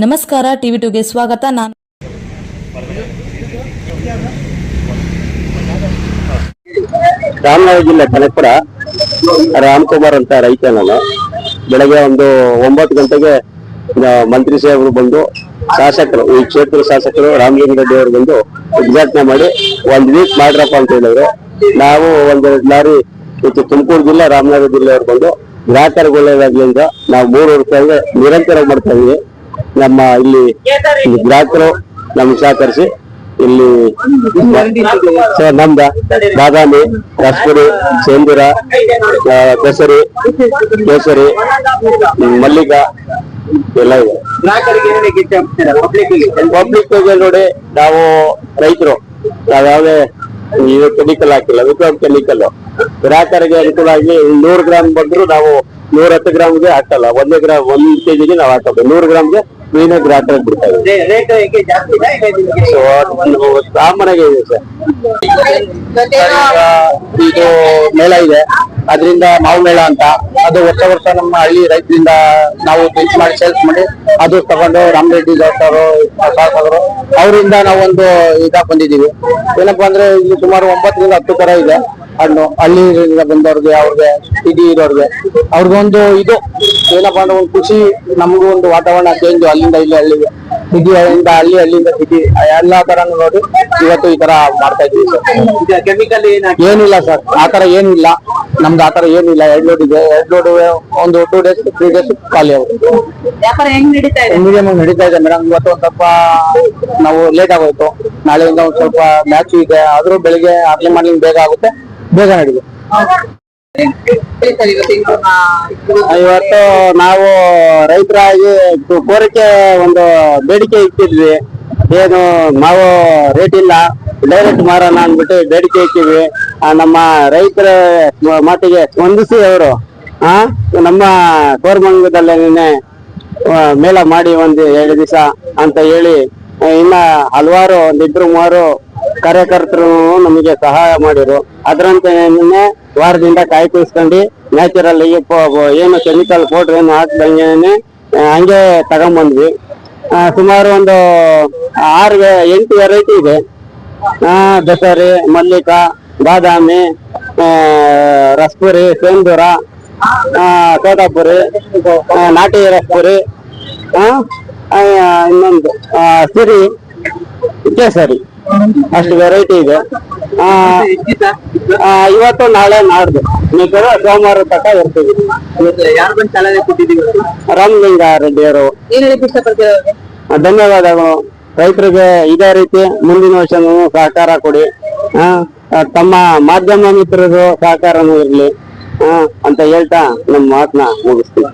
ನಮಸ್ಕಾರ TV2ಗೆ ಸ್ವಾಗತ. ನಾನು ರಾಮನಗರ ಜಿಲ್ಲೆ ಕನಕಪುರ ರಾಮಕುಮಾರ್ ಅಂತ ರೈತ. ನಾನು ಬೆಳಗ್ಗೆ ಒಂದು 9 ಗಂಟೆಗೆ ಮಂತ್ರಿ ಸಾಹೇಬರು ಬಂದು ಶಾಸಕರು, ಈ ಕ್ಷೇತ್ರ ಶಾಸಕರು ರಾಮಲಿಂಗ ರೆಡ್ಡಿ ಅವರು ಬಂದು ಉದ್ಘಾಟನೆ ಮಾಡಿ 1 ವೀಕ್ ಮಾಡ್ರಪ್ಪ ಅಂತ ಹೇಳಿದ್ರು. ನಾವು 1-2 ಲಾರಿ ತುಮಕೂರು ಜಿಲ್ಲೆ ರಾಮನಗರ ಜಿಲ್ಲೆಯವರು ಬಂದು ಗ್ರಾಹಕರಿಗೆ ಒಳ್ಳೆಯದಾಗ್ಲಿಂದ ನಾವು 3 ವರ್ಷ ನಿರಂತರ ಮಾಡ್ತಾ ಇದೀವಿ. ನಮ್ಮ ಇಲ್ಲಿ ಗ್ರಾಹಕರು ನಮ್ಗೆ ಸಹಕರಿಸಿ ಇಲ್ಲಿ ನಮ್ದ ಬಾದಾಮಿ, ರಸಪುರಿ, ಸೇಂದೂರ, ದಸರಿ, ಕೇಸರಿ, ಮಲ್ಲಿಕ ಎಲ್ಲ ಇದೆ. ಪಬ್ಲಿಕ್ ನೋಡಿ, ನಾವು ರೈತರು ನಾವ್ಯಾವ್ದೇ ಇದು ಕೆಮಿಕಲ್ ಹಾಕಿಲ್ಲ, ವಿತೌಟ್ ಕೆಮಿಕಲ್. ಗ್ರಾಹಕರಿಗೆ ಅನುಕೂಲ ಆಗಿ 100 ಗ್ರಾಮ್ ಬಂದ್ರು ನಾವು 110 ಗ್ರಾಮ್ಗೆ ಹಾಕಲ್ಲ, 1 kgಗೆ ನಾವು ಹಾಕೋದು. 100 ಗ್ರಾಮ್ಗೆ ಕ್ಲೀನಾಗಿ ಗ್ರಾಹಕರಿಗೆ ಬಿಡ್ತಾ ಇದ್ದೀವಿ. ಸಾಮಾನ್ಯ ಇದೆ ಸರ್. ಇದು ಮೇಳ ಇದೆ, ಅದರಿಂದ ಮಾವು ಮೇಳ ಅಂತ, ಅದು ವರ್ಷ ನಮ್ಮ ಹಳ್ಳಿ ರೈತರಿಂದ ನಾವು ಬೆಂಚ್ ಮಾಡಿ ಸೇಲ್ಸ್ ಮಾಡಿ ಅದು ತಗೊಂಡು ರಾಮರೆಡ್ಡಿ ಅವರು ಶಾಸಕರು ಅವರಿಂದ ನಾವೊಂದು ಇದಾಗ ಬಂದಿದ್ದೀವಿ. ಏನಪ್ಪಾ ಅಂದ್ರೆ ಇಲ್ಲಿ ಸುಮಾರು 9 ರಿಂದ 10 ತರ ಇದೆ ಹಣ್ಣು. ಹಳ್ಳಿಯಿಂದ ಬಂದವ್ರಿಗೆ, ಅವ್ರಿಗೆ ಸಿಟಿ ಇರೋರ್ಗೆ ಅವ್ರಿಗೊಂದು ಇದು ಏನಪ್ಪಾ ಅಂದ್ರೆ ಒಂದು ಖುಷಿ. ನಮಗೂ ಒಂದು ವಾತಾವರಣ ಚೇಂಜ್, ಅಲ್ಲಿಂದ ಇಲ್ಲಿ ಹಳ್ಳಿಗೆ, ಸಿಟಿಯಿಂದ ಹಳ್ಳಿಯಿಂದ ಸಿಟಿ, ಎಲ್ಲಾ ತರನು ನೋಡಿ ಇವತ್ತು ಈ ತರ ಮಾಡ್ತಾ ಇದೀವಿ ಸರ್. ಕೆಮಿಕಲ್ ಏನಿಲ್ಲ ಸರ್, ಆತರ ಏನಿಲ್ಲ ನಮ್ದು, ಆತರ ಏನಿಲ್ಲ. 2 ಲೋಡ್ ಇದೆ, 2 ಲೋಡ್ ಒಂದು 2 days 3 days ಖಾಲಿ ಆಗುತ್ತೆ. ಮೀಡಿಯಂ ನಡೀತಾ ಇದೆ ಮೇಡಮ್. ಇವತ್ತು ಒಂದ್ ಸ್ವಲ್ಪ ನಾವು ಲೇಟ್ ಆಗೋಯ್ತು, ನಾಳೆಯಿಂದ ಒಂದ್ ಸ್ವಲ್ಪ ಮ್ಯಾಚ್ ಇದೆ, ಆದ್ರೂ ಬೆಳಿಗ್ಗೆ ಅರ್ಲಿ ಮಾರ್ನಿಂಗ್ ಬೇಗ ಆಗುತ್ತೆ, ಬೇಗ ನಡೀದೆ. ಇವತ್ತು ನಾವು ರೈತರಾಗಿ ಕೋರಿಕೆ ಒಂದು ಬೇಡಿಕೆ ಇಟ್ಟಿದ್ವಿ. ಏನು ಮಾವು ರೇಟ್ ಇಲ್ಲ, ಡೈರೆಕ್ಟ್ ಮಾರೋಣ ಅಂದ್ಬಿಟ್ಟು ಬೇಡಿಕೆ ಇಟ್ಟಿದ್ವಿ. ನಮ್ಮ ರೈತರ ಮಾತಿಗೆ ಸ್ಪಂದಿಸಿ ಅವರು ನಮ್ಮ ಕೋರಮಂಗಲದಲ್ಲೇನೆ ಮೇಳ ಮಾಡಿ 1-2 ದಿವಸ ಅಂತ ಹೇಳಿ, ಇನ್ನ ಹಲವಾರು 1-2-3 ಕಾರ್ಯಕರ್ತರು ನಮಗೆ ಸಹಾಯ ಮಾಡಿರು. ಅದರಂತೆ ವಾರದಿಂದ ಕಾಯ್ತಿಸ್ಕೊಂಡು ನ್ಯಾಚುರಲ್ ಏನು ಕೆಮಿಕಲ್ ಪೌಡರ್ ಏನು ಹಾಕ್ದಂಗೆ ಹಂಗೆ ತಗೊಂಡ್ಬಂದ್ವಿ. ಸುಮಾರು ಒಂದು 6-8 ವೆರೈಟಿ ಇದೆ. ದಸರಿ, ಮಲ್ಲಿಕ, ಬಾದಾಮಿ, ರಸಪುರಿ, ಸೇಂದೂರ, ತೋತಾಪುರಿ, ನಾಟಿ ರಸಪುರಿ, ಇನ್ನೊಂದು ಸಿರಿ, ಕೇಸರಿ, ಅಷ್ಟು ವೆರೈಟಿ ಇದೆ. ಇವತ್ತು ನಾಳೆ ನಾಡ್ದು ಸೋಮವಾರ ತನಕ ಇರ್ತೀವಿ. ರಾಮಲಿಂಗ ರೆಡ್ಡಿ ಅವರು. ಧನ್ಯವಾದಗಳು. ರೈತರಿಗೆ ಇದೇ ರೀತಿ ಮುಂದಿನ ವರ್ಷ ಸಹಕಾರ ಕೊಡಿ, ತಮ್ಮ ಮಾಧ್ಯಮ ಮಿತ್ರರು ಸಹಕಾರನೂ ಇರ್ಲಿ ಅಂತ ಹೇಳ್ತಾ ನಮ್ಮ ಮಾತನ್ನ ಮುಗಿಸ್ತೀವಿ.